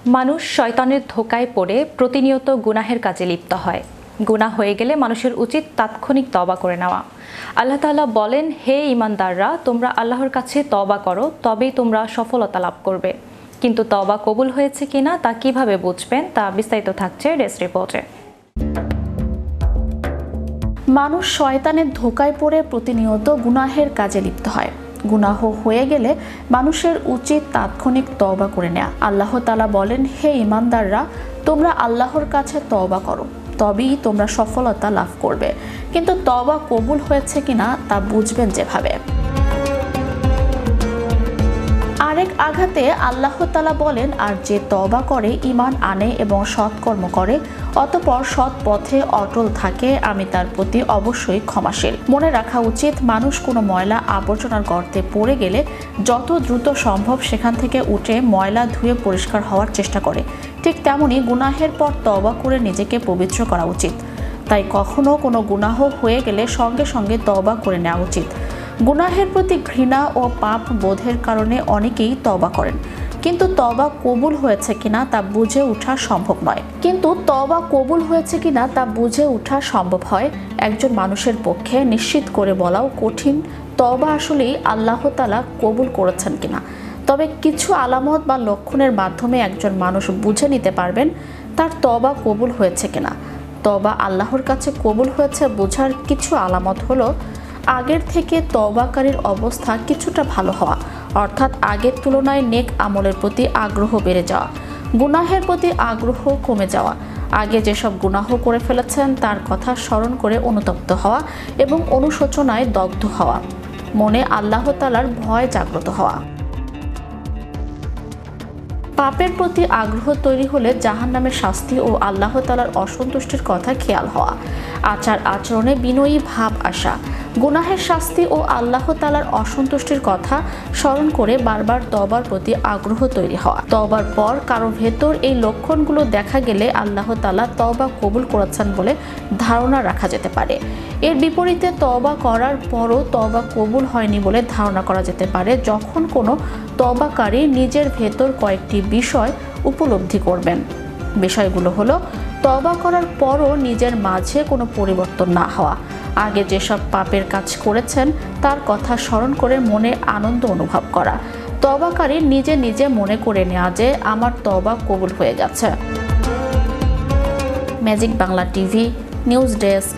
মানুষ শয়তানের ধোঁকায় পড়ে প্রতিনিয়ত গুনাহের কাজে লিপ্ত হয়। গুনাহ হয়ে গেলে মানুষের উচিত তাৎক্ষণিক তওবা করে নেওয়া। আল্লাহ তাআলা বলেন, হে ঈমানদাররা, তোমরা আল্লাহর কাছে তওবা করো, তবেই তোমরা সফলতা লাভ করবে। কিন্তু তওবা কবুল হয়েছে কিনা তা কিভাবে বুঝবেন, তা বিস্তারিত থাকছে ডেস্ক রিপোর্টে। মানুষ শয়তানের ধোঁকায় পড়ে প্রতিনিয়ত গুনাহের কাজে লিপ্ত হয়। গুনাহ হয়ে গেলে মানুষের উচিত তাৎক্ষণিক তওবা করে নেওয়া। আল্লাহ তাআলা বলেন, হে ঈমানদাররা, তোমরা আল্লাহর কাছে তওবা করো, তবেই তোমরা সফলতা লাভ করবে। কিন্তু তওবা কবুল হয়েছে কিনা তা বুঝবেন যেভাবে। আরেক আঘাতে আল্লাহ তাআলা বলেন, আর যে তওবা করে, ঈমান আনে এবং সৎকর্ম করে, অতঃপর সৎ পথে অটল থাকে, আমি তার প্রতি অবশ্যই ক্ষমাশীল। মনে রাখা উচিত, মানুষ কোনো ময়লা আবর্জনার গর্তে পড়ে গেলে যত দ্রুত সম্ভব সেখান থেকে উঠে ময়লা ধুয়ে পরিষ্কার হওয়ার চেষ্টা করে। ঠিক তেমনি গুনাহের পর তওবা করে নিজেকে পবিত্র করা উচিত। তাই কখনো কোনো গুনাহ হয়ে গেলে সঙ্গে সঙ্গে তওবা করে নেওয়া উচিত। গুনাহের প্রতি ঘৃণা ও পাপ বোধের কারণে অনেকেই তওবা করেন, কিন্তু তওবা কবুল হয়েছে কিনা তা বুঝে ওঠা সম্ভব নয়। একজন মানুষের পক্ষে নিশ্চিত করে বলাও কঠিন তওবা আসলেই আল্লাহ তাআলা কবুল করেছেন কিনা। তবে কিছু আলামত বা লক্ষণের মাধ্যমে একজন মানুষ বুঝে নিতে পারবেন তার তওবা কবুল হয়েছে কিনা। তওবা আল্লাহর কাছে কবুল হয়েছে বোঝার কিছু আলামত হলো, আগের থেকে তওবাকারীর অবস্থা কিছুটা ভালো হওয়া, অর্থাৎ আগের তুলনায় নেক আমলের প্রতি আগ্রহ বেড়ে যাওয়া, গুনাহের প্রতি আগ্রহ কমে যাওয়া, আগে যেসব গুনাহ করে ফেলেছেন তার কথা স্মরণ করে অনুতপ্ত হওয়া এবং অনুশোচনায় দগ্ধ হওয়া, মনে আল্লাহ তাআলার ভয় জাগ্রত হওয়া। পাপের প্রতি আগ্রহ তৈরি হলে জাহান্নামের শাস্তি ও আল্লাহ তাআলার অসন্তুষ্টির কথা খেয়াল হওয়া, আচার আচরণে বিনয়ী ভাব আসা, গুনাহের শাস্তি ও আল্লাহ তাআলার অসন্তুষ্টির কথা স্মরণ করে বারবার তওবার প্রতি আগ্রহ তৈরি হওয়া। তওবার পর কারো ভেতর এই লক্ষণগুলো দেখা গেলে আল্লাহ তাআলা তওবা কবুল করেছেন বলে ধারণা রাখা যেতে পারে। এর বিপরীতে তওবা করার পরও তওবা কবুল হয়নি বলে ধারণা করা যেতে পারে যখন কোনো তওবাকারী নিজের ভেতর কয়েকটি বিষয় উপলব্ধি করবেন। বিষয়গুলো হলো, তওবা করার পরও নিজের মাঝে কোনো পরিবর্তন না হওয়া, আগে যেসব পাপের কাজ করেছেন তার কথা স্মরণ করে মনে আনন্দ অনুভব করা, তওবাকারী নিজে নিজে মনে করে নেওয়া যে আমার তওবা কবুল হয়ে গেছে। Magic Bangla TV, news desk.